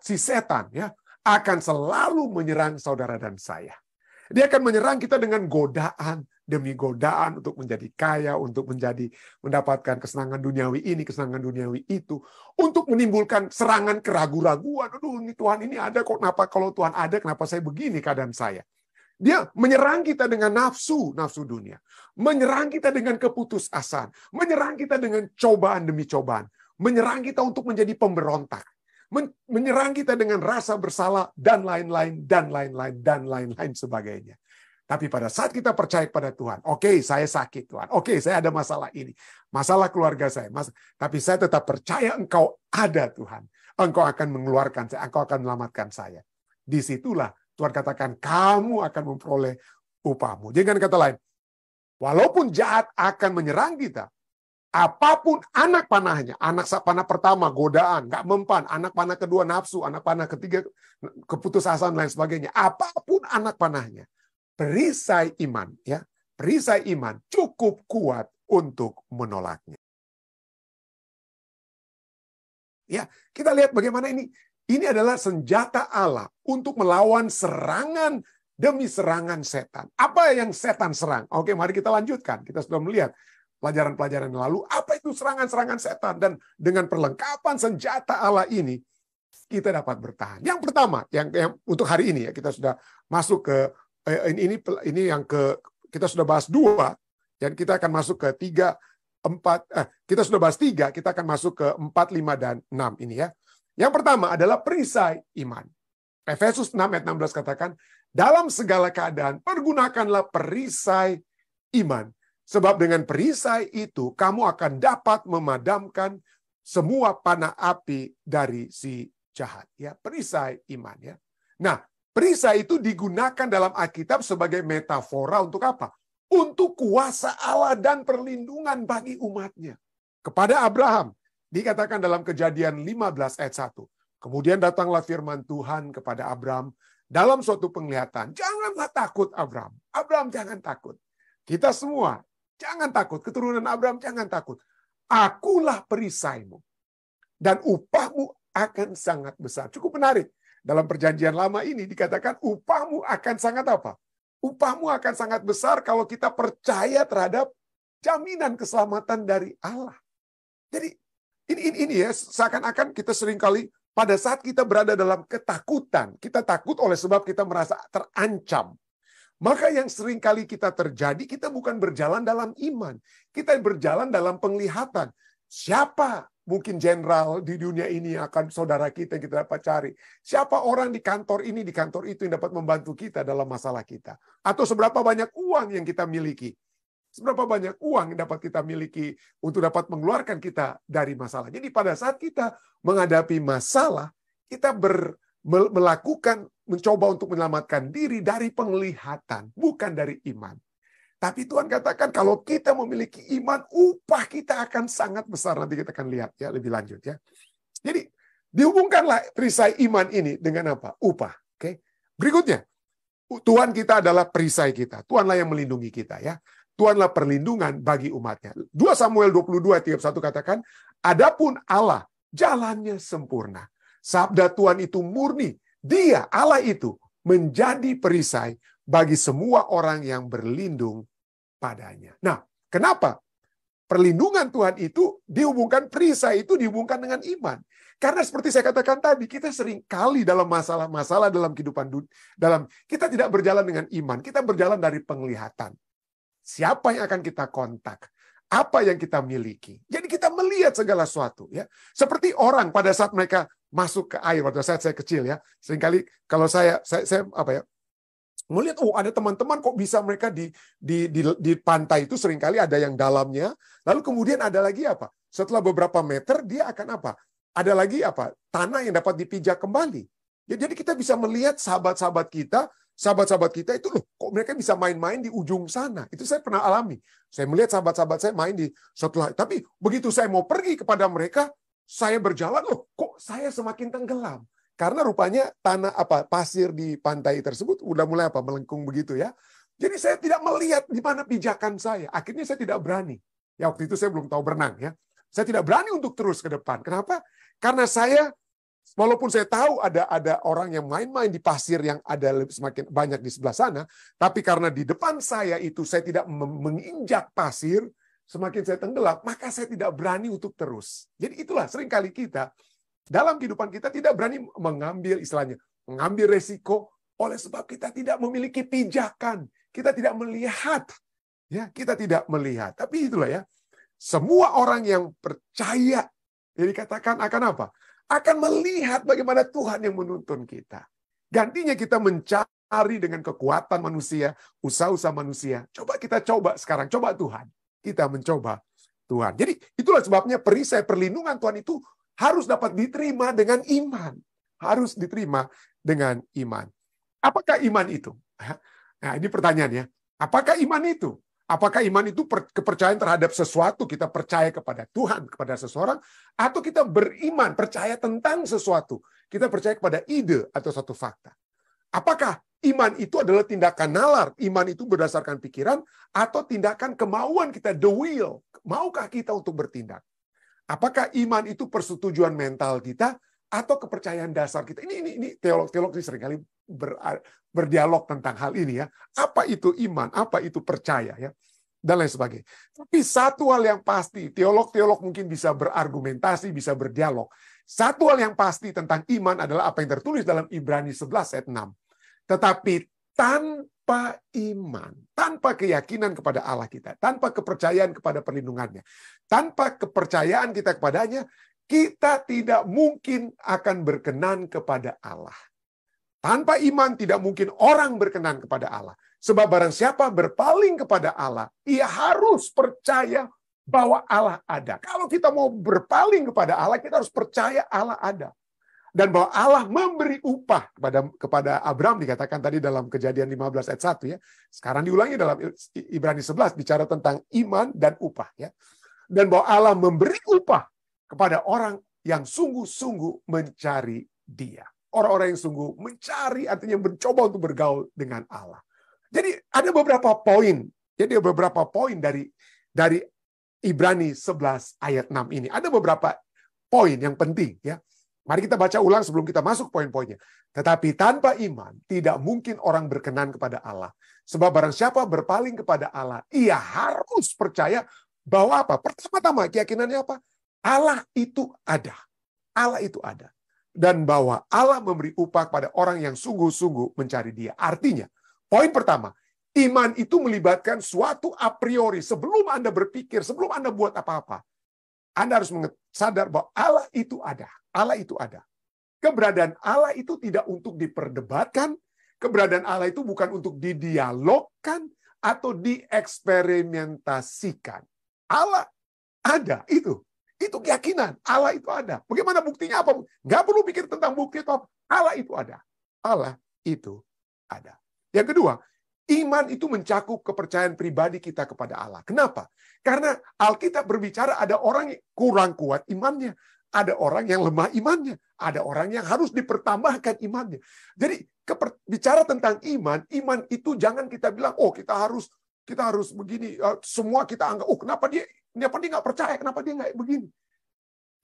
si setan ya akan selalu menyerang saudara dan saya. Dia akan menyerang kita dengan godaan demi godaan untuk menjadi kaya, untuk mendapatkan kesenangan duniawi ini, kesenangan duniawi itu, untuk menimbulkan serangan keraguan-raguan. Aduh, ini Tuhan ini ada kok, kenapa kalau Tuhan ada, kenapa saya begini keadaan saya? Dia menyerang kita dengan nafsu dunia, menyerang kita dengan keputusasaan, menyerang kita dengan cobaan demi cobaan, menyerang kita untuk menjadi pemberontak, menyerang kita dengan rasa bersalah dan lain-lain sebagainya. Tapi pada saat kita percaya kepada Tuhan, oke, saya sakit Tuhan, oke, saya ada masalah ini, masalah keluarga saya, tapi saya tetap percaya Engkau ada Tuhan, Engkau akan mengeluarkan saya, Engkau akan menyelamatkan saya. Disitulah Tuhan katakan, kamu akan memperoleh upahmu. Dengan kata lain, walaupun jahat akan menyerang kita, apapun anak panahnya, anak panah pertama godaan, nggak mempan, anak panah kedua nafsu, anak panah ketiga keputusasaan lain sebagainya, apapun anak panahnya, perisai iman, ya, perisai iman cukup kuat untuk menolaknya. Ya, kita lihat bagaimana ini adalah senjata Allah untuk melawan serangan demi serangan setan. Apa yang setan serang? Oke, mari kita lanjutkan. Kita sudah melihat pelajaran-pelajaran yang lalu, apa itu serangan-serangan setan, dan dengan perlengkapan senjata Allah ini kita dapat bertahan. Yang pertama, yang untuk hari ini ya, kita sudah masuk ke ini yang ke kita sudah bahas 2 dan kita akan masuk ke 3, 4 kita sudah bahas 3, kita akan masuk ke 4, 5 dan 6 ini ya. Yang pertama adalah perisai iman. Efesus 6 ayat 16 katakan, dalam segala keadaan pergunakanlah perisai iman. Sebab dengan perisai itu kamu akan dapat memadamkan semua panah api dari si jahat. Ya, perisai iman ya. Nah, perisai itu digunakan dalam Alkitab sebagai metafora untuk apa? Untuk kuasa Allah dan perlindungan bagi umatnya. Kepada Abraham, dikatakan dalam Kejadian 15 ayat 1. Kemudian datanglah firman Tuhan kepada Abraham dalam suatu penglihatan. Janganlah takut Abraham. Abraham jangan takut. Kita semua jangan takut. Keturunan Abraham jangan takut. Akulah perisaimu. Dan upahmu akan sangat besar. Cukup menarik. Dalam perjanjian lama ini dikatakan upahmu akan sangat apa? Upahmu akan sangat besar kalau kita percaya terhadap jaminan keselamatan dari Allah. Jadi ini ya, seakan-akan kita seringkali pada saat kita berada dalam ketakutan, kita takut oleh sebab kita merasa terancam. Maka yang seringkali kita terjadi, kita bukan berjalan dalam iman. Kita berjalan dalam penglihatan. Siapa mungkin jenderal di dunia ini yang akan saudara kita yang kita dapat cari? Siapa orang di kantor ini, di kantor itu yang dapat membantu kita dalam masalah kita? Atau seberapa banyak uang yang kita miliki? Seberapa banyak uang yang dapat kita miliki untuk dapat mengeluarkan kita dari masalah. Jadi pada saat kita menghadapi masalah, kita mencoba untuk menyelamatkan diri dari penglihatan, bukan dari iman. Tapi Tuhan katakan kalau kita memiliki iman, upah kita akan sangat besar. Nanti kita akan lihat ya lebih lanjut ya. Jadi dihubungkanlah perisai iman ini dengan apa? Upah. Oke. Berikutnya, Tuhan kita adalah perisai kita. Tuhanlah yang melindungi kita ya. Tuhanlah perlindungan bagi umatnya. 2 Samuel 22 ayat 31 katakan, adapun Allah jalannya sempurna. Sabda Tuhan itu murni. Dia, Allah itu, menjadi perisai bagi semua orang yang berlindung padanya. Nah, kenapa? Perlindungan Tuhan itu dihubungkan, perisai itu dihubungkan dengan iman. Karena seperti saya katakan tadi, kita sering kali dalam masalah-masalah dalam kehidupan, kita tidak berjalan dengan iman, kita berjalan dari penglihatan. Siapa yang akan kita kontak? Apa yang kita miliki? Jadi kita melihat segala sesuatu ya. Seperti orang pada saat mereka masuk ke air pada saat saya kecil ya. Seringkali kalau saya apa ya? Melihat ada teman-teman kok bisa mereka di pantai itu seringkali ada yang dalamnya, lalu kemudian ada lagi apa? Setelah beberapa meter dia akan apa? Ada lagi apa? Tanah yang dapat dipijak kembali. Jadi kita bisa melihat sahabat-sahabat kita itu loh, kok mereka bisa main-main di ujung sana. Itu saya pernah alami. Saya melihat sahabat-sahabat saya main di setelah, tapi begitu saya mau pergi kepada mereka, saya berjalan, loh, kok saya semakin tenggelam. Karena rupanya tanah pasir di pantai tersebut udah mulai melengkung begitu ya. Jadi saya tidak melihat di mana pijakan saya. Akhirnya saya tidak berani. Ya waktu itu saya belum tahu berenang ya. Saya tidak berani untuk terus ke depan. Kenapa? Karena saya Walaupun saya tahu ada orang yang main-main di pasir yang ada semakin banyak di sebelah sana, tapi karena di depan saya itu saya tidak menginjak pasir, semakin saya tenggelam, maka saya tidak berani untuk terus. Jadi itulah seringkali kita dalam kehidupan kita tidak berani mengambil istilahnya, mengambil resiko oleh sebab kita tidak memiliki pijakan, kita tidak melihat, ya kita tidak melihat. Tapi itulah ya, semua orang yang percaya, jadi katakan akan apa? Akan melihat bagaimana Tuhan yang menuntun kita. Gantinya kita mencari dengan kekuatan manusia, usaha-usaha manusia. Coba kita coba sekarang, coba Tuhan. Kita mencoba Tuhan. Jadi itulah sebabnya perisai perlindungan Tuhan itu harus dapat diterima dengan iman. Harus diterima dengan iman. Apakah iman itu? Nah, ini pertanyaannya. Apakah iman itu? Apakah iman itu kepercayaan terhadap sesuatu, kita percaya kepada Tuhan, kepada seseorang, atau kita beriman, percaya tentang sesuatu, kita percaya kepada ide atau satu fakta. Apakah iman itu adalah tindakan nalar, iman itu berdasarkan pikiran, atau tindakan kemauan kita, the will, maukah kita untuk bertindak? Apakah iman itu persetujuan mental kita, atau kepercayaan dasar kita? Ini teolog-teolog ini seringkali berdialog tentang hal ini ya. Apa itu iman? Apa itu percaya ya? Dan lain sebagainya. Tapi satu hal yang pasti, teolog-teolog mungkin bisa berargumentasi, bisa berdialog. Satu hal yang pasti tentang iman adalah apa yang tertulis dalam Ibrani 11 ayat 6. Tetapi tanpa iman, tanpa keyakinan kepada Allah kita, tanpa kepercayaan kepada perlindungannya, tanpa kepercayaan kita kepadanya, kita tidak mungkin akan berkenan kepada Allah. Tanpa iman tidak mungkin orang berkenan kepada Allah. Sebab barang siapa berpaling kepada Allah, ia harus percaya bahwa Allah ada. Kalau kita mau berpaling kepada Allah, kita harus percaya Allah ada. Dan bahwa Allah memberi upah kepada Abraham, dikatakan tadi dalam Kejadian 15 ayat 1 ya. Sekarang diulangi dalam Ibrani 11 bicara tentang iman dan upah ya. Dan bahwa Allah memberi upah kepada orang yang sungguh-sungguh mencari Dia. Orang-orang yang sungguh mencari, artinya mencoba untuk bergaul dengan Allah. Jadi ada beberapa poin. Jadi beberapa poin dari Ibrani 11 ayat 6 ini. Ada beberapa poin yang penting ya. Mari kita baca ulang sebelum kita masuk poin-poinnya. Tetapi tanpa iman tidak mungkin orang berkenan kepada Allah. Sebab barang siapa berpaling kepada Allah, ia harus percaya bahwa apa? Pertama-tama keyakinannya apa? Allah itu ada. Allah itu ada. Dan bahwa Allah memberi upah kepada orang yang sungguh-sungguh mencari Dia. Artinya, poin pertama, iman itu melibatkan suatu a priori. Sebelum Anda berpikir, sebelum Anda buat apa-apa, Anda harus sadar bahwa Allah itu ada. Allah itu ada. Keberadaan Allah itu tidak untuk diperdebatkan. Keberadaan Allah itu bukan untuk didialogkan atau dieksperimentasikan. Allah ada, itu. Itu keyakinan. Allah itu ada. Bagaimana buktinya apa? Nggak perlu pikir tentang bukti itu apa. Allah itu ada. Allah itu ada. Yang kedua, iman itu mencakup kepercayaan pribadi kita kepada Allah. Kenapa? Karena Alkitab berbicara ada orang yang kurang kuat imannya. Ada orang yang lemah imannya. Ada orang yang harus dipertambahkan imannya. Jadi bicara tentang iman itu jangan kita bilang, oh kita harus begini. Semua kita anggap, oh kenapa dia nggak percaya, kenapa dia nggak begini.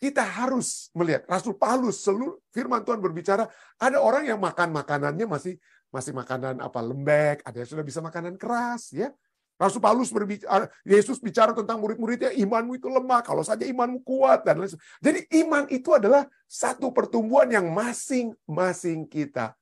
Kita harus melihat. Rasul Paulus, seluruh firman Tuhan berbicara, ada orang yang makan makanannya masih makanan lembek, ada yang sudah bisa makanan keras, ya. Rasul Paulus berbicara, Yesus bicara tentang murid-muridnya, imanmu itu lemah, kalau saja imanmu kuat dan lain sebagainya. Jadi iman itu adalah satu pertumbuhan yang masing-masing kita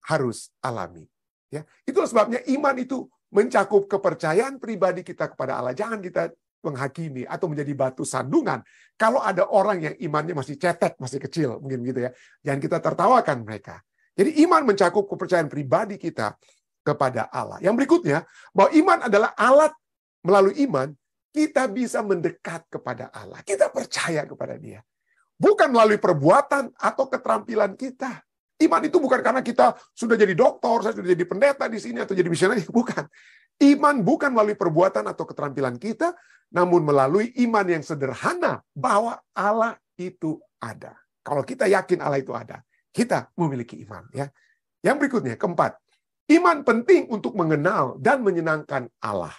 harus alami. Ya, itulah sebabnya iman itu mencakup kepercayaan pribadi kita kepada Allah. Jangan kita menghakimi atau menjadi batu sandungan kalau ada orang yang imannya masih cetek, masih kecil, mungkin gitu ya. Jangan kita tertawakan mereka. Jadi iman mencakup kepercayaan pribadi kita kepada Allah. Yang berikutnya, bahwa iman adalah alat melalui iman kita bisa mendekat kepada Allah. Kita percaya kepada Dia. Bukan melalui perbuatan atau keterampilan kita. Iman itu bukan karena kita sudah jadi dokter, saya sudah jadi pendeta di sini atau jadi misionaris, bukan. Iman bukan melalui perbuatan atau keterampilan kita, namun melalui iman yang sederhana bahwa Allah itu ada. Kalau kita yakin Allah itu ada, kita memiliki iman. Ya. Yang berikutnya, keempat, iman penting untuk mengenal dan menyenangkan Allah.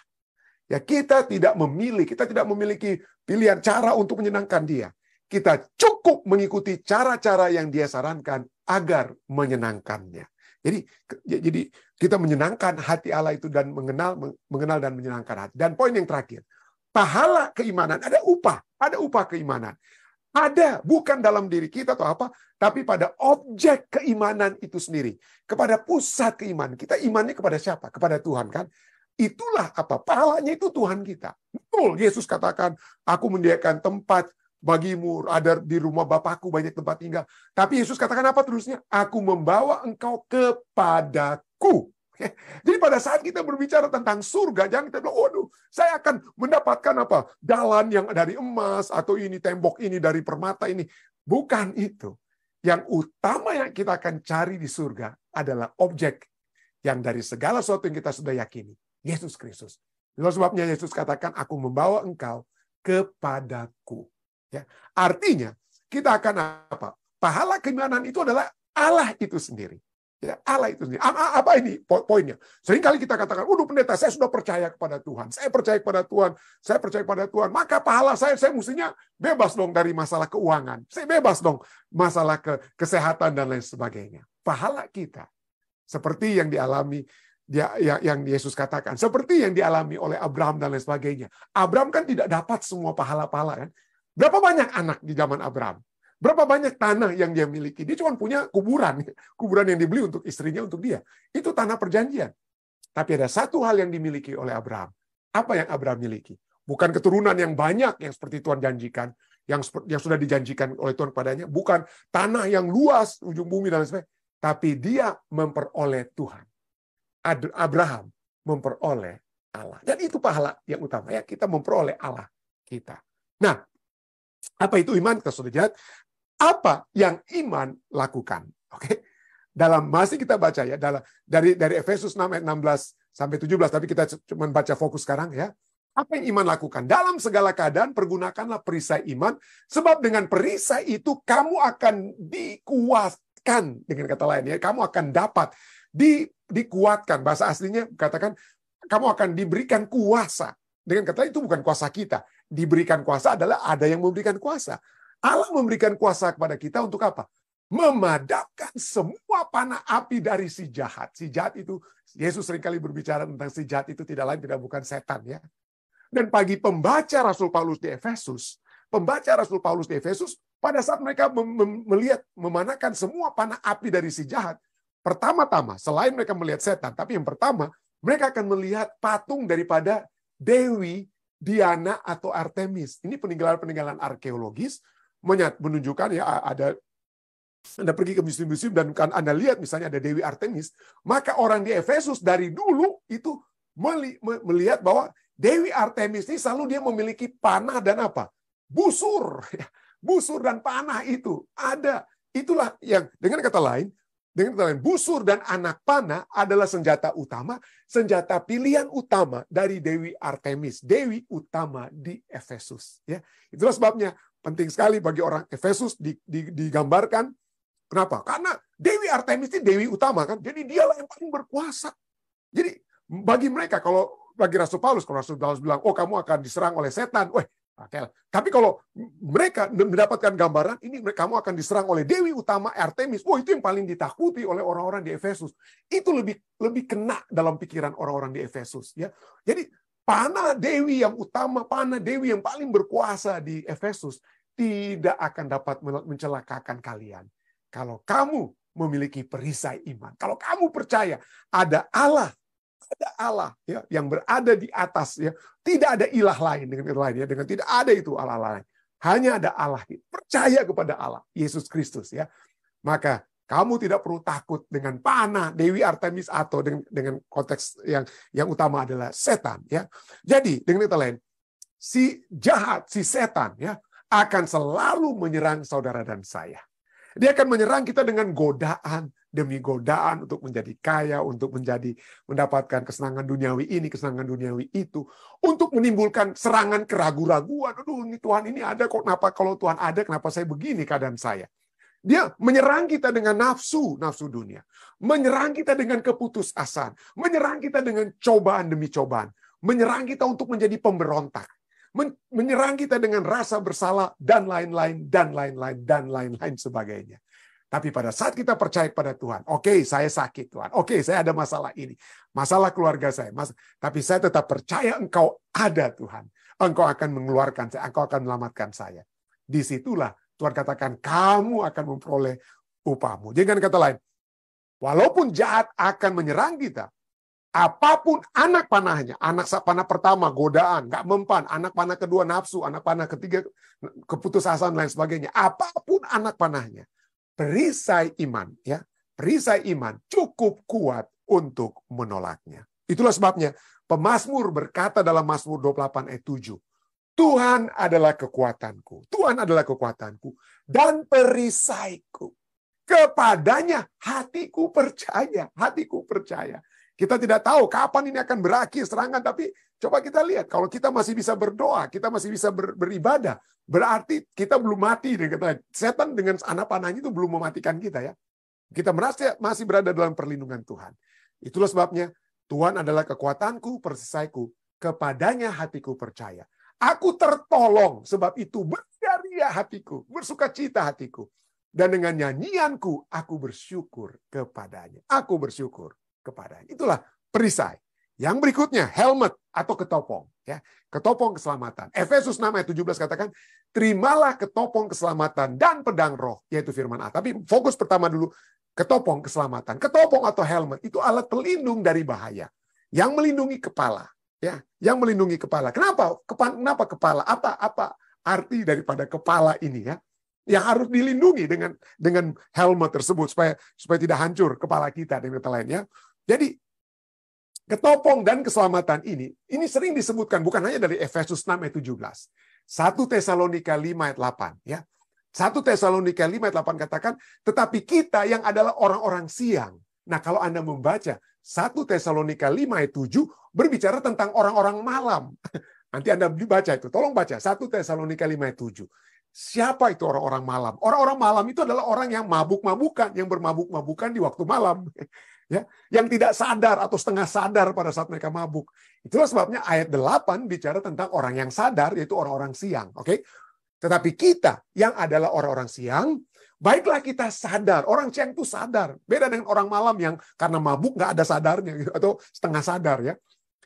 Ya, kita tidak memiliki pilihan cara untuk menyenangkan Dia. kita cukup mengikuti cara-cara yang dia sarankan agar menyenangkannya. Jadi kita menyenangkan hati Allah itu dan mengenal dan menyenangkan hati. Dan poin yang terakhir, pahala keimanan, ada upah keimanan. Ada, bukan dalam diri kita atau apa, tapi pada objek keimanan itu sendiri. Kepada pusat keimanan. Kita imannya kepada siapa? Kepada Tuhan, kan? Itulah apa? Pahalanya itu Tuhan kita. Betul, Yesus katakan, aku menyediakan tempat bagimu, ada di rumah Bapakku banyak tempat tinggal. Tapi Yesus katakan apa terusnya? Aku membawa engkau kepadaku. Jadi pada saat kita berbicara tentang surga, jangan kita bilang, waduh, saya akan mendapatkan apa? Jalan yang dari emas, atau ini tembok ini dari permata ini. Bukan itu. Yang utama yang kita akan cari di surga adalah objek yang dari segala sesuatu yang kita sudah yakini. Yesus Kristus. Itulah sebabnya Yesus katakan, aku membawa engkau kepadaku. Ya, artinya kita akan apa? Pahala keimanan itu adalah Allah itu sendiri. Ya, Allah itu sendiri. Apa ini poinnya? Seringkali kita katakan, "Waduh pendeta, saya sudah percaya kepada Tuhan. Saya percaya kepada Tuhan. Saya percaya kepada Tuhan. Maka pahala saya mestinya bebas dong dari masalah keuangan. Saya bebas dong masalah kesehatan dan lain sebagainya." Pahala kita seperti yang dialami yang Yesus katakan, seperti yang dialami oleh Abraham dan lain sebagainya. Abraham kan tidak dapat semua pahala-pahala, kan? Berapa banyak anak di zaman Abraham? Berapa banyak tanah yang dia miliki? Dia cuma punya kuburan yang dibeli untuk istrinya, untuk dia. Itu tanah perjanjian. Tapi ada satu hal yang dimiliki oleh Abraham. Apa yang Abraham miliki? Bukan keturunan yang banyak yang seperti Tuhan janjikan, yang sudah dijanjikan oleh Tuhan padanya. Bukan tanah yang luas, ujung bumi dan lain sebagainya. Tapi dia memperoleh Tuhan. Abraham memperoleh Allah. Dan itu pahala yang utama. Ya, kita memperoleh Allah kita. Nah, apa itu iman? Kita sudah lihat. Apa yang iman lakukan? Oke. Masih kita baca ya dari Efesus 6 ayat 16 sampai 17, tapi kita cuma baca fokus sekarang ya. Apa yang iman lakukan? Dalam segala keadaan pergunakanlah perisai iman, sebab dengan perisai itu kamu akan dikuatkan, dengan kata lain ya, kamu akan dapat dikuatkan. Bahasa aslinya katakan kamu akan diberikan kuasa. Dengan kata itu bukan kuasa kita. Diberikan kuasa adalah ada yang memberikan kuasa. Allah memberikan kuasa kepada kita untuk apa? Memadamkan semua panah api dari si jahat. Si jahat itu, Yesus seringkali berbicara tentang si jahat itu tidak lain, tidak bukan setan, ya. Dan bagi pembaca Rasul Paulus di Efesus, pada saat mereka melihat, memanakan semua panah api dari si jahat, pertama-tama, selain mereka melihat setan, tapi yang pertama, mereka akan melihat patung daripada Dewi Diana atau Artemis. Ini peninggalan-peninggalan arkeologis menunjukkan ya, Anda pergi ke museum-museum dan kan Anda lihat misalnya ada Dewi Artemis, maka orang di Efesus dari dulu itu melihat bahwa Dewi Artemis ini selalu dia memiliki panah dan apa? Busur. Busur dan panah itu ada. Itulah yang dengan kata lain, busur dan anak panah adalah senjata utama, senjata pilihan utama dari Dewi Artemis, Dewi utama di Efesus. Ya, itulah sebabnya penting sekali bagi orang Efesus digambarkan. Kenapa? Karena Dewi Artemis ini Dewi utama, kan? Jadi dialah yang paling berkuasa. Jadi bagi mereka, bagi Rasul Paulus bilang, oh kamu akan diserang oleh setan. Tapi kalau mereka mendapatkan gambaran, ini kamu akan diserang oleh Dewi utama Artemis. Itu yang paling ditakuti oleh orang-orang di Efesus. Itu lebih kena dalam pikiran orang-orang di Efesus. Ya. Jadi panah Dewi yang utama, panah Dewi yang paling berkuasa di Efesus tidak akan dapat mencelakakan kalian. Kalau kamu memiliki perisai iman, kalau kamu percaya ada Allah ya, yang berada di atas, ya, tidak ada ilah lain dengan tidak ada itu Allah lain, hanya ada Allah. Percaya kepada Allah, Yesus Kristus, ya, maka kamu tidak perlu takut dengan panah Dewi Artemis atau dengan konteks yang utama adalah setan, ya. Jadi dengan kata lain, si jahat, si setan, ya, akan selalu menyerang saudara dan saya. Dia akan menyerang kita dengan godaan demi godaan untuk menjadi kaya, untuk mendapatkan kesenangan duniawi ini, kesenangan duniawi itu, untuk menimbulkan serangan keraguan-raguan. Aduh, ini Tuhan ini ada kok, kenapa kalau Tuhan ada, kenapa saya begini keadaan saya? Dia menyerang kita dengan nafsu dunia, menyerang kita dengan keputusasaan, menyerang kita dengan cobaan demi cobaan, menyerang kita untuk menjadi pemberontak, menyerang kita dengan rasa bersalah, dan lain-lain, dan lain-lain, dan lain-lain sebagainya. Tapi pada saat kita percaya pada Tuhan, oke, saya sakit Tuhan, oke, saya ada masalah ini, masalah keluarga saya, tapi saya tetap percaya Engkau ada Tuhan. Engkau akan mengeluarkan saya, Engkau akan menyelamatkan saya. Disitulah Tuhan katakan, kamu akan memperoleh upahmu. Dengan kata lain, walaupun jahat akan menyerang kita, apapun anak panahnya, anak panah pertama godaan, nggak mempan, anak panah kedua nafsu, anak panah ketiga keputusasaan dan lain sebagainya, apapun anak panahnya, perisai iman, ya, perisai iman cukup kuat untuk menolaknya. Itulah sebabnya pemazmur berkata dalam Mazmur 28 ayat 7, Tuhan adalah kekuatanku, Tuhan adalah kekuatanku dan perisaiku. Kepadanya hatiku percaya, hatiku percaya. Kita tidak tahu kapan ini akan berakhir serangan, tapi coba kita lihat, kalau kita masih bisa berdoa, kita masih bisa beribadah, berarti kita belum mati. Setan dengan anak panahnya itu belum mematikan kita, ya. Kita merasa masih berada dalam perlindungan Tuhan. Itulah sebabnya Tuhan adalah kekuatanku, perisaiku, kepadanya hatiku percaya. Aku tertolong, sebab itu bersukaria hatiku, bersukacita hatiku. Dan dengan nyanyianku, aku bersyukur kepadanya. Aku bersyukur kepadanya. Itulah perisai. Yang berikutnya, helmet atau ketopong. Ya, ketopong keselamatan. Efesus 6 ayat 17 katakan, terimalah ketopong keselamatan dan pedang roh, yaitu firman Allah. Tapi fokus pertama dulu, ketopong keselamatan. Ketopong atau helmet itu alat pelindung dari bahaya. Yang melindungi kepala. Ya, yang melindungi kepala. Kenapa? Kenapa kepala? Apa arti daripada kepala ini, ya? Yang harus dilindungi dengan helmet tersebut supaya tidak hancur kepala kita dengan kata lain, ya. Jadi ketopong dan keselamatan ini sering disebutkan bukan hanya dari Efesus 6 ayat 17. 1 Tesalonika 5 ayat 8, ya. 1 Tesalonika 5 ayat 8 katakan, tetapi kita yang adalah orang-orang siang. Nah, kalau Anda membaca 1 Tesalonika 5 ayat 7 berbicara tentang orang-orang malam. Nanti Anda baca itu. Tolong baca 1 Tesalonika 5 ayat 7. Siapa itu orang-orang malam? Orang-orang malam itu adalah orang yang mabuk-mabukan, yang bermabuk-mabukan di waktu malam. Ya, yang tidak sadar atau setengah sadar pada saat mereka mabuk. Itulah sebabnya ayat 8 bicara tentang orang yang sadar, yaitu orang-orang siang. Oke? Tetapi kita yang adalah orang-orang siang, baiklah kita sadar. Orang siang itu sadar. Beda dengan orang malam yang karena mabuk nggak ada sadarnya, gitu, atau setengah sadar, ya.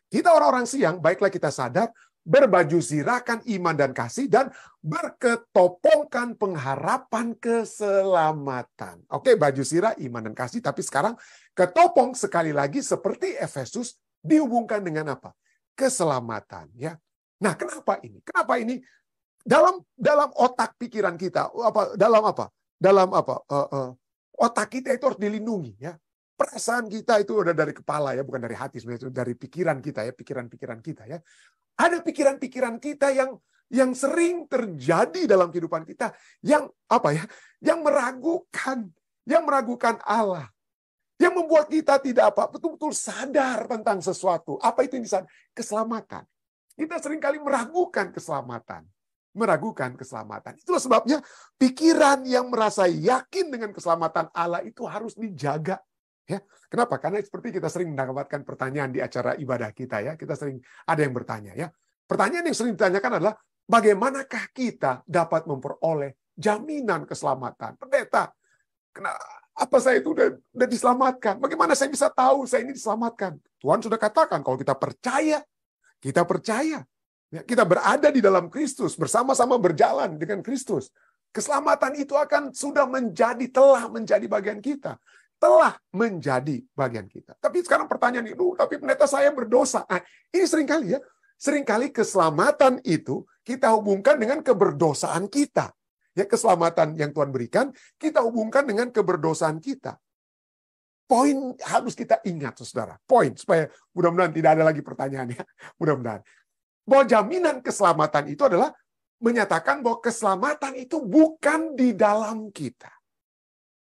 Kita orang-orang siang, baiklah kita sadar, berbaju zirahkan iman dan kasih, dan berketopongkan pengharapan keselamatan. Oke, baju zirah, iman dan kasih, tapi sekarang ketopong sekali lagi seperti Efesus dihubungkan dengan apa? Keselamatan, ya. Nah, kenapa ini? Kenapa ini? Dalam otak pikiran kita, otak kita itu harus dilindungi, ya. Perasaan kita itu udah dari kepala, ya, bukan dari hati, sebenarnya itu dari pikiran kita, ya, pikiran-pikiran kita, ya. Ada pikiran-pikiran kita yang sering terjadi dalam kehidupan kita yang yang meragukan Allah, yang membuat kita tidak betul-betul sadar tentang sesuatu. Apa itu yang disadar? Keselamatan. Kita seringkali meragukan keselamatan. Itulah sebabnya pikiran yang merasa yakin dengan keselamatan Allah itu harus dijaga. Ya, kenapa? Karena seperti kita sering mendapatkan pertanyaan di acara ibadah kita, ya. Kita sering ada yang bertanya, ya. Pertanyaan yang sering ditanyakan adalah bagaimanakah kita dapat memperoleh jaminan keselamatan? Pendeta, apa saya itu udah diselamatkan? Bagaimana saya bisa tahu saya ini diselamatkan? Tuhan sudah katakan kalau kita percaya. Ya, kita berada di dalam Kristus, bersama-sama berjalan dengan Kristus. Keselamatan itu telah menjadi bagian kita. Telah menjadi bagian kita. Tapi sekarang pertanyaan itu, tapi pendeta saya berdosa. Nah, ini seringkali keselamatan itu kita hubungkan dengan keberdosaan kita. Ya, keselamatan yang Tuhan berikan, kita hubungkan dengan keberdosaan kita. Poin harus kita ingat, saudara. Poin, supaya mudah-mudahan tidak ada lagi pertanyaannya. Mudah-mudahan. Bahwa jaminan keselamatan itu adalah menyatakan bahwa keselamatan itu bukan di dalam kita.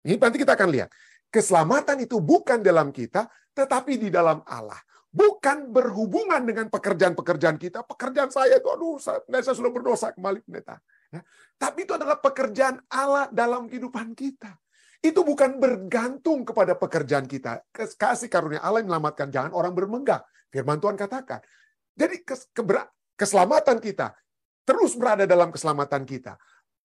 Ini nanti kita akan lihat. Keselamatan itu bukan dalam kita, tetapi di dalam Allah. Bukan berhubungan dengan pekerjaan-pekerjaan kita. Pekerjaan saya itu, saya sudah berdosa kembali, pendeta. Ya. Tapi itu adalah pekerjaan Allah dalam kehidupan kita. Itu bukan bergantung kepada pekerjaan kita. Kasih karunia Allah yang menyelamatkan, jangan orang bermegah. Firman Tuhan katakan. Jadi keselamatan kita terus berada dalam keselamatan kita,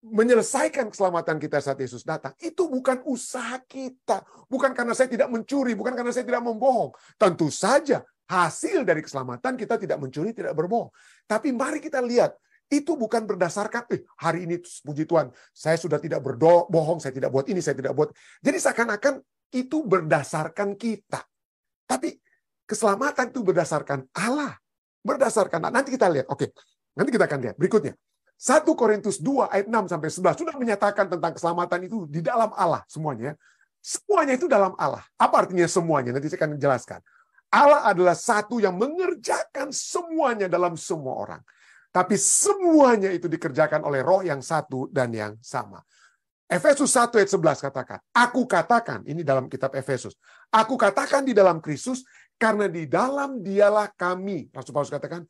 menyelesaikan keselamatan kita saat Yesus datang, itu bukan usaha kita. Bukan karena saya tidak mencuri, bukan karena saya tidak membohong. Tentu saja hasil dari keselamatan kita tidak mencuri, tidak berbohong. Tapi mari kita lihat, itu bukan berdasarkan, hari ini puji Tuhan, saya sudah tidak berbohong, saya tidak buat ini, saya tidak buat. Jadi seakan-akan itu berdasarkan kita. Tapi keselamatan itu berdasarkan Allah. Berdasarkan Allah. Nanti kita lihat. Oke, nanti kita akan lihat berikutnya. 1 Korintus 2 ayat 6 sampai 11 sudah menyatakan tentang keselamatan itu di dalam Allah semuanya. Semuanya itu dalam Allah. Apa artinya semuanya? Nanti saya akan jelaskan. Allah adalah satu yang mengerjakan semuanya dalam semua orang. Tapi semuanya itu dikerjakan oleh Roh yang satu dan yang sama. Efesus 1 ayat 11 katakan, aku katakan, ini dalam kitab Efesus, aku katakan di dalam Kristus, karena di dalam dialah kami, Rasul Paulus katakan,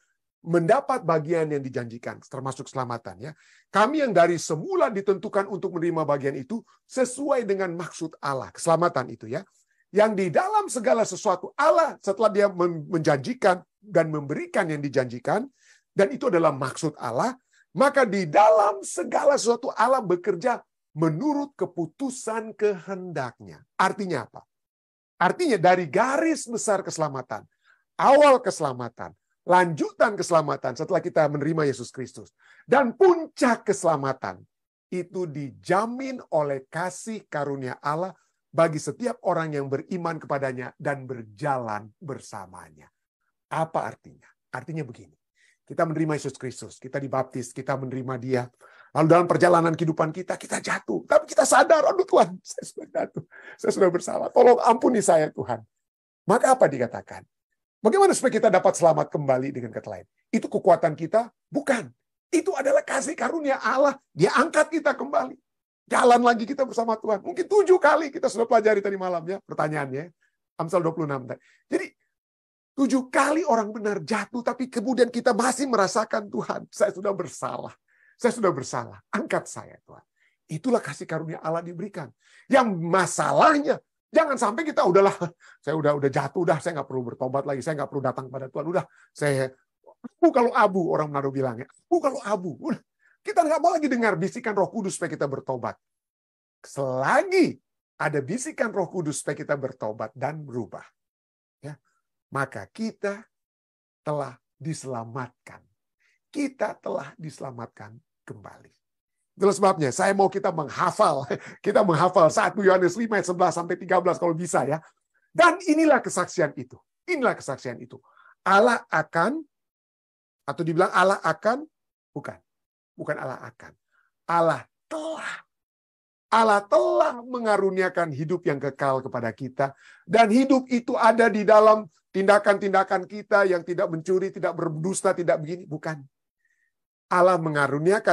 mendapat bagian yang dijanjikan, termasuk keselamatan. Ya. Kami yang dari semula ditentukan untuk menerima bagian itu, sesuai dengan maksud Allah, keselamatan itu ya. Yang di dalam segala sesuatu Allah, setelah dia menjanjikan dan memberikan yang dijanjikan, dan itu adalah maksud Allah, maka di dalam segala sesuatu Allah bekerja menurut keputusan kehendaknya. Artinya apa? Artinya dari garis besar keselamatan, awal keselamatan, lanjutan keselamatan setelah kita menerima Yesus Kristus, dan puncak keselamatan, itu dijamin oleh kasih karunia Allah bagi setiap orang yang beriman kepadanya dan berjalan bersamanya. Apa artinya? Artinya begini. Kita menerima Yesus Kristus, kita dibaptis, kita menerima Dia. Lalu dalam perjalanan kehidupan kita, kita jatuh. Tapi kita sadar, aduh Tuhan, saya sudah jatuh. Saya sudah bersalah. Tolong ampuni saya Tuhan. Maka apa dikatakan? Bagaimana supaya kita dapat selamat kembali dengan kata lain? Itu kekuatan kita? Bukan. Itu adalah kasih karunia Allah. Dia angkat kita kembali. Jalan lagi kita bersama Tuhan. Mungkin 7 kali kita sudah pelajari tadi malam ya. Pertanyaannya. Amsal 26. Jadi 7 kali orang benar jatuh, tapi kemudian kita masih merasakan Tuhan, saya sudah bersalah. Saya sudah bersalah. Angkat saya Tuhan. Itulah kasih karunia Allah diberikan. Yang masalahnya, jangan sampai kita udahlah, saya udah jatuh, saya nggak perlu bertobat lagi, saya nggak perlu datang pada Tuhan. Udah, saya abu kalau abu, orang Manado bilangnya. Abu kalau abu. Udah. Kita nggak mau lagi dengar bisikan Roh Kudus supaya kita bertobat. Selagi ada bisikan Roh Kudus supaya kita bertobat dan berubah, ya, maka kita telah diselamatkan. Kita telah diselamatkan kembali. Itulah sebabnya saya mau kita menghafal 1 Yohanes 5 ayat 11 sampai 13 kalau bisa ya. Dan inilah kesaksian itu. Inilah kesaksian itu. Allah akan, atau dibilang Allah akan, bukan Allah akan. Allah telah mengaruniakan hidup yang kekal kepada kita. Dan hidup itu ada di dalam tindakan-tindakan kita yang tidak mencuri, tidak berdusta, tidak begini. Bukan. Allah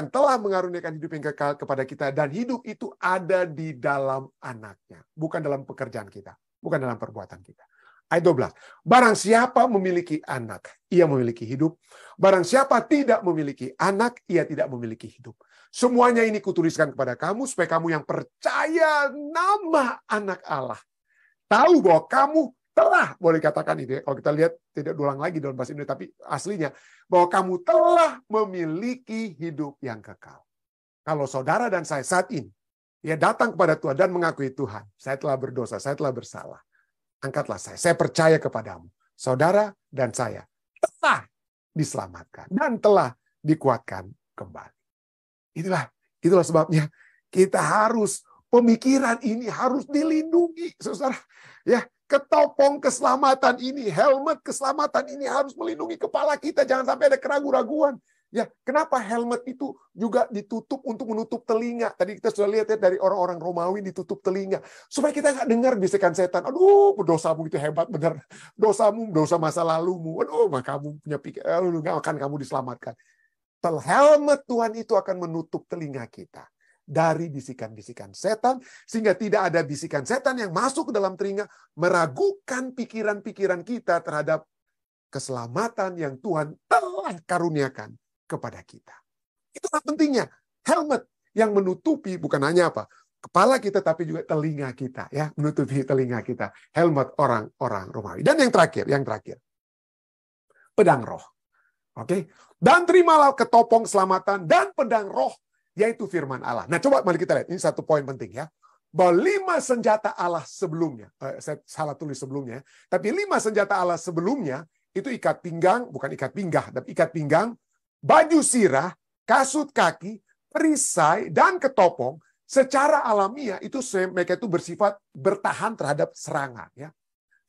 telah mengaruniakan hidup yang kekal kepada kita. Dan hidup itu ada di dalam anaknya. Bukan dalam pekerjaan kita. Bukan dalam perbuatan kita. Ayat 12. Barang siapa memiliki anak, ia memiliki hidup. Barang siapa tidak memiliki anak, ia tidak memiliki hidup. Semuanya ini kutuliskan kepada kamu, supaya kamu yang percaya nama anak Allah. Tahu bahwa kamu telah, boleh katakan itu ya, kalau kita lihat tidak diulang lagi dalam bahasa Indonesia, tapi aslinya, bahwa kamu telah memiliki hidup yang kekal. Kalau saudara dan saya saat ini, ya datang kepada Tuhan dan mengakui Tuhan, saya telah berdosa, saya telah bersalah. Angkatlah saya percaya kepadamu. Saudara dan saya telah diselamatkan dan telah dikuatkan kembali. Itulah sebabnya kita harus, pemikiran ini harus dilindungi, saudara. Ya, ketopong keselamatan ini, helmet keselamatan ini harus melindungi kepala kita. Jangan sampai ada keraguan-raguan. Ya, kenapa helmet itu juga ditutup untuk menutup telinga? Tadi kita sudah lihat ya dari orang-orang Romawi ditutup telinga. Supaya kita nggak dengar bisikan setan. Aduh, dosamu itu hebat benar. Dosamu, dosa masa lalumu. Aduh, kamu punya pikiran, nggak akan kamu diselamatkan. Helmet Tuhan itu akan menutup telinga kita dari bisikan-bisikan setan. Sehingga tidak ada bisikan setan yang masuk ke dalam telinga. Meragukan pikiran-pikiran kita terhadap keselamatan yang Tuhan telah karuniakan kepada kita. Itulah pentingnya helmet yang menutupi bukan hanya apa kepala kita tapi juga telinga kita, ya, menutupi telinga kita. Helmet orang-orang Romawi. Dan yang terakhir pedang roh. Oke. Dan terimalah ketopong keselamatan dan pedang roh, yaitu firman Allah. Nah, coba mari kita lihat. Ini satu poin penting ya. Bahwa 5 senjata Allah sebelumnya, saya salah tulis sebelumnya, tapi 5 senjata Allah sebelumnya, itu ikat pinggang, bukan ikat pinggah, tapi ikat pinggang, baju sirah, kasut kaki, perisai, dan ketopong, secara alamiah itu mereka itu bersifat bertahan terhadap serangan. Ya.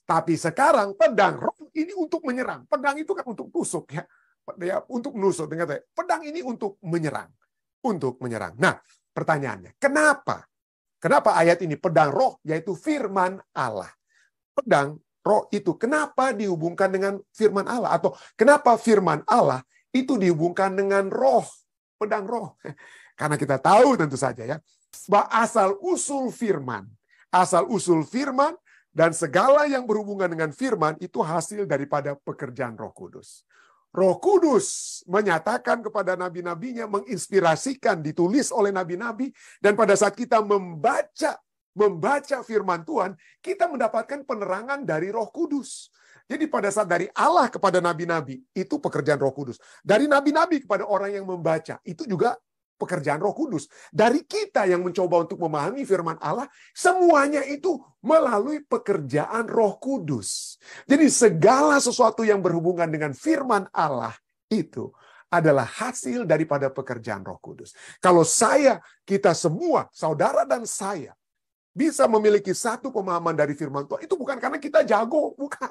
Tapi sekarang pedang roh ini untuk menyerang. Pedang itu kan untuk tusuk ya. Untuk menusuk. Pedang ini untuk menyerang. Untuk menyerang. Nah, pertanyaannya, kenapa? Kenapa ayat ini pedang roh, yaitu firman Allah? Pedang roh itu kenapa dihubungkan dengan firman Allah? Atau kenapa firman Allah itu dihubungkan dengan roh? Pedang roh. Karena kita tahu tentu saja ya, bahwa asal-usul firman dan segala yang berhubungan dengan firman itu hasil daripada pekerjaan Roh Kudus. Roh Kudus menyatakan kepada nabi-nabinya, menginspirasikan, ditulis oleh nabi-nabi, dan pada saat kita membaca firman Tuhan, kita mendapatkan penerangan dari Roh Kudus. Jadi pada saat dari Allah kepada nabi-nabi, itu pekerjaan Roh Kudus. Dari nabi-nabi kepada orang yang membaca, itu juga pekerjaan Roh Kudus. Dari kita yang mencoba untuk memahami firman Allah, semuanya itu melalui pekerjaan Roh Kudus. Jadi segala sesuatu yang berhubungan dengan firman Allah itu adalah hasil daripada pekerjaan Roh Kudus. Kalau kita semua, saudara dan saya, bisa memiliki satu pemahaman dari firman Tuhan, itu bukan karena kita jago, bukan.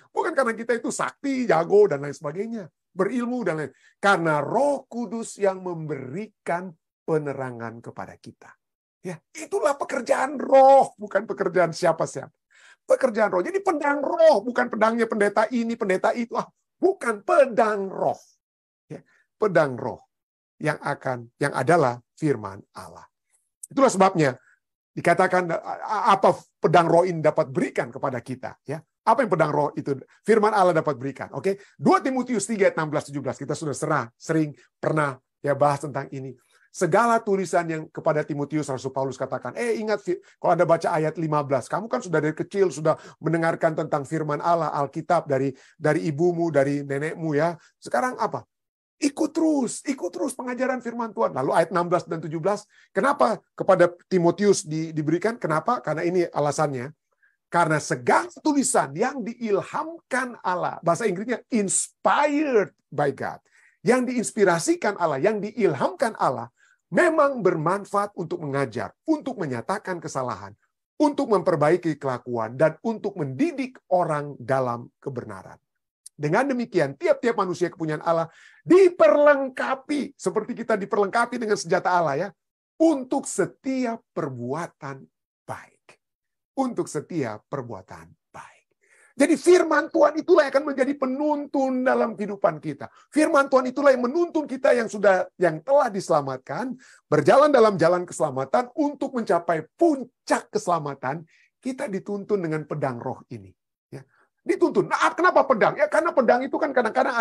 Bukan karena kita itu sakti, jago, dan lain sebagainya. Berilmu, dan lain. Karena Roh Kudus yang memberikan penerangan kepada kita. Ya, itulah pekerjaan roh, bukan pekerjaan siapa-siapa. Pekerjaan roh. Jadi pedang roh, bukan pedangnya pendeta ini, pendeta itu. Bukan pedang roh. Ya, pedang roh yang adalah firman Allah. Itulah sebabnya dikatakan apa pedang roh ini dapat berikan kepada kita. Ya, apa yang pedang roh itu firman Allah dapat berikan. Oke, 2 Timotius 3 ayat 16-17 kita sudah sering pernah ya bahas tentang ini. Segala tulisan yang kepada Timotius Rasul Paulus katakan, ingat kalau Anda baca ayat 15, kamu kan sudah dari kecil sudah mendengarkan tentang firman Allah, Alkitab dari ibumu, dari nenekmu ya. Sekarang apa? Ikut terus pengajaran firman Tuhan. Lalu ayat 16 dan 17, kenapa kepada Timotius diberikan? Kenapa? Karena ini alasannya. Karena segala tulisan yang diilhamkan Allah, bahasa Inggrisnya inspired by God, yang diinspirasikan Allah, yang diilhamkan Allah, memang bermanfaat untuk mengajar, untuk menyatakan kesalahan, untuk memperbaiki kelakuan, dan untuk mendidik orang dalam kebenaran. Dengan demikian, tiap-tiap manusia kepunyaan Allah diperlengkapi, seperti kita diperlengkapi dengan senjata Allah ya, untuk setiap perbuatan baik. Untuk setiap perbuatan baik. Jadi firman Tuhan itulah yang akan menjadi penuntun dalam kehidupan kita. Firman Tuhan itulah yang menuntun kita yang telah diselamatkan, berjalan dalam jalan keselamatan untuk mencapai puncak keselamatan. Kita dituntun dengan pedang roh ini. Ya. Dituntun. Nah, kenapa pedang? Ya karena pedang itu kan kadang-kadang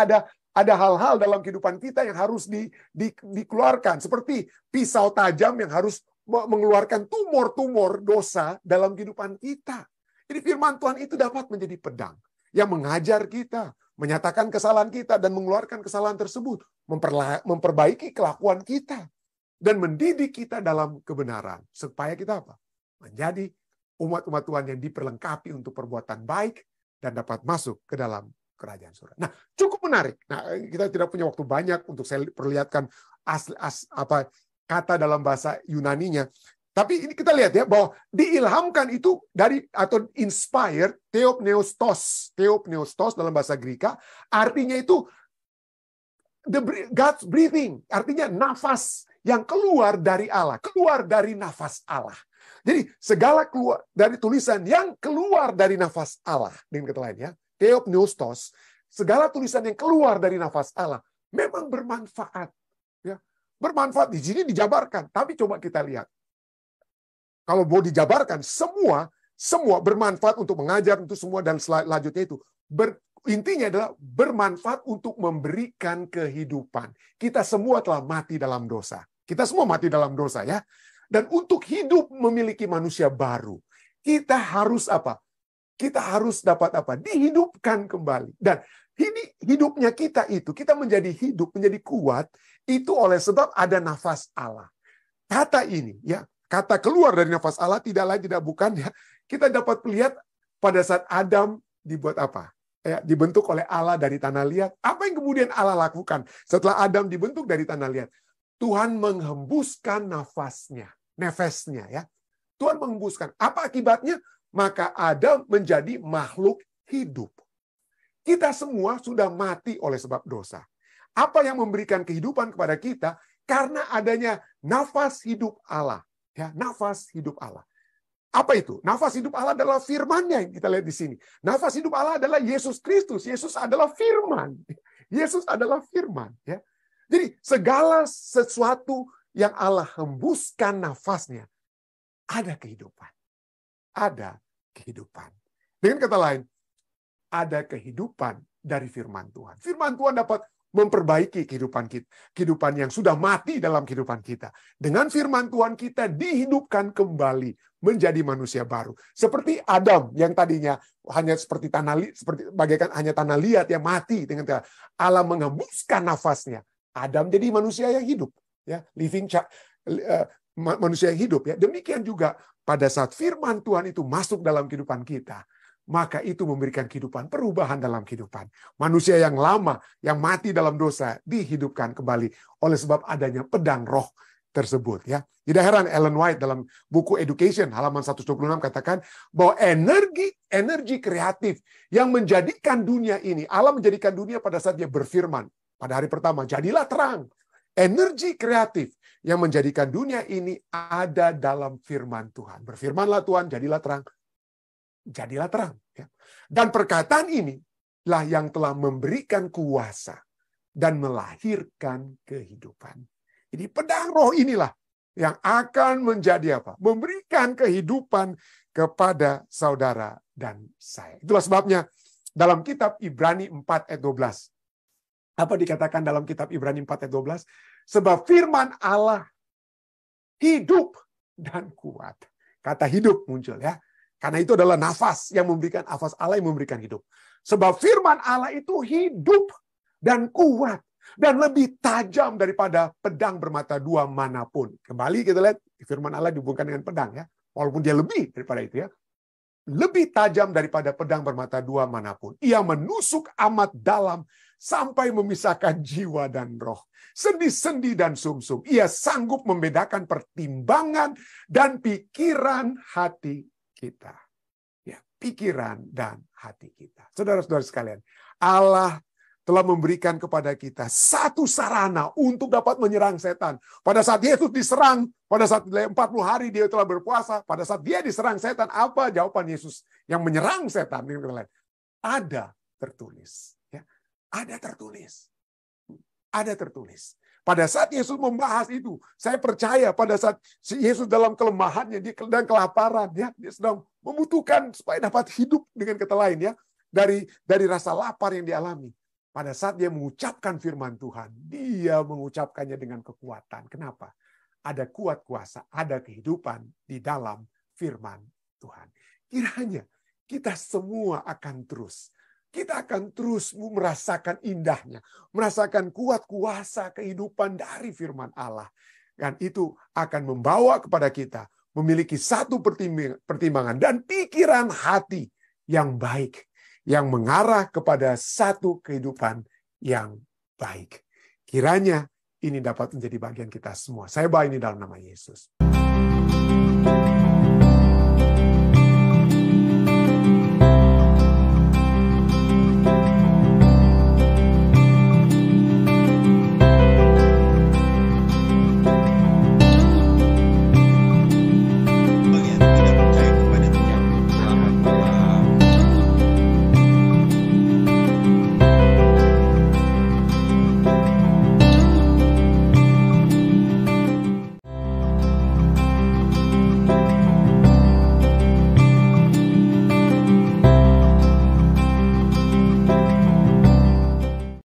ada hal-hal dalam kehidupan kita yang harus dikeluarkan. Seperti pisau tajam yang harus mengeluarkan tumor-tumor dosa dalam kehidupan kita. Jadi firman Tuhan itu dapat menjadi pedang yang mengajar kita, menyatakan kesalahan kita dan mengeluarkan kesalahan tersebut, memperbaiki kelakuan kita dan mendidik kita dalam kebenaran supaya kita apa? Menjadi umat-umat Tuhan yang diperlengkapi untuk perbuatan baik dan dapat masuk ke dalam kerajaan surga. Nah, cukup menarik. Nah, kita tidak punya waktu banyak untuk saya perlihatkan kata dalam bahasa Yunaninya. Tapi ini kita lihat ya bahwa diilhamkan itu dari atau inspired, theopneustos dalam bahasa Greka, artinya itu God's breathing, artinya nafas yang keluar dari Allah, keluar dari nafas Allah. Jadi segala keluar dari tulisan yang keluar dari nafas Allah, dengan kata lain ya, theopneustos, segala tulisan yang keluar dari nafas Allah memang bermanfaat. Ya. Bermanfaat di sini dijabarkan, tapi coba kita lihat. Kalau mau dijabarkan, semua bermanfaat untuk mengajar, untuk semua, dan selanjutnya itu. Intinya adalah bermanfaat untuk memberikan kehidupan. Kita semua telah mati dalam dosa. Kita semua mati dalam dosa ya. Dan untuk hidup memiliki manusia baru, kita harus apa? Kita harus dapat apa? Dihidupkan kembali. Dan Ini hidupnya kita itu, kita menjadi hidup, menjadi kuat, itu oleh sebab ada nafas Allah. Kata ini, ya, kata keluar dari nafas Allah tidak lain tidak bukan ya. Kita dapat lihat pada saat Adam dibuat apa? Ya, dibentuk oleh Allah dari tanah liat. Apa yang kemudian Allah lakukan setelah Adam dibentuk dari tanah liat? Tuhan menghembuskan nafasnya, nefesnya ya. Tuhan menghembuskan. Apa akibatnya? Maka Adam menjadi makhluk hidup. Kita semua sudah mati oleh sebab dosa. Apa yang memberikan kehidupan kepada kita? Karena adanya nafas hidup Allah. Ya, nafas hidup Allah. Apa itu? Nafas hidup Allah adalah firman-Nya yang kita lihat di sini. Nafas hidup Allah adalah Yesus Kristus. Yesus adalah firman. Yesus adalah firman. Ya. Jadi segala sesuatu yang Allah hembuskan nafasnya, ada kehidupan. Ada kehidupan. Dengan kata lain, ada kehidupan dari firman Tuhan. Firman Tuhan dapat memperbaiki kehidupan kita, kehidupan yang sudah mati dalam kehidupan kita. Dengan firman Tuhan kita dihidupkan kembali menjadi manusia baru. Seperti Adam yang tadinya hanya seperti bagaikan hanya tanah liat yang mati, dengan Allah menghembuskan nafasnya. Adam jadi manusia yang hidup, ya, manusia yang hidup ya. Demikian juga pada saat firman Tuhan itu masuk dalam kehidupan kita, maka itu memberikan kehidupan, perubahan dalam kehidupan. Manusia yang lama, yang mati dalam dosa, dihidupkan kembali oleh sebab adanya pedang roh tersebut. Ya. Tidak heran Ellen White dalam buku Education, halaman 126 katakan bahwa energi kreatif yang menjadikan dunia ini, Allah menjadikan dunia pada saat dia berfirman. Pada hari pertama, jadilah terang. Energi kreatif yang menjadikan dunia ini ada dalam firman Tuhan. Berfirmanlah Tuhan, jadilah terang. Jadilah terang. Dan perkataan ini lah yang telah memberikan kuasa dan melahirkan kehidupan. Jadi pedang roh inilah yang akan menjadi apa? Memberikan kehidupan kepada saudara dan saya. Itulah sebabnya dalam kitab Ibrani 4 ayat 12. Apa dikatakan dalam kitab Ibrani 4 ayat 12? Sebab firman Allah hidup dan kuat. Kata hidup muncul ya. Karena itu adalah nafas yang memberikan, nafas Allah yang memberikan hidup. Sebab firman Allah itu hidup dan kuat. Dan lebih tajam daripada pedang bermata dua manapun. Kembali kita lihat, firman Allah dihubungkan dengan pedang ya. Walaupun dia lebih daripada itu ya. Lebih tajam daripada pedang bermata dua manapun. Ia menusuk amat dalam sampai memisahkan jiwa dan roh. Sendi-sendi dan sumsum. Ia sanggup membedakan pertimbangan dan pikiran hati kita. Ya, pikiran dan hati kita. Saudara-saudara sekalian, Allah telah memberikan kepada kita satu sarana untuk dapat menyerang setan. Pada saat Yesus diserang, pada saat 40 hari dia telah berpuasa, pada saat dia diserang setan, apa jawaban Yesus yang menyerang setan? Ada tertulis. Ya, ada tertulis. Ada tertulis. Pada saat Yesus membahas itu, saya percaya pada saat Yesus dalam kelemahannya, dia dan kelaparan, ya, dia sedang membutuhkan supaya dapat hidup dengan kata lain ya, dari rasa lapar yang dialami. Pada saat dia mengucapkan firman Tuhan, dia mengucapkannya dengan kekuatan. Kenapa? Ada kuat kuasa, ada kehidupan di dalam firman Tuhan. Kiranya kita semua akan terus. Kita akan terus merasakan indahnya, merasakan kuat kuasa kehidupan dari firman Allah. Dan itu akan membawa kepada kita memiliki satu pertimbangan dan pikiran hati yang baik, yang mengarah kepada satu kehidupan yang baik. Kiranya ini dapat menjadi bagian kita semua. Saya bawa ini dalam nama Yesus.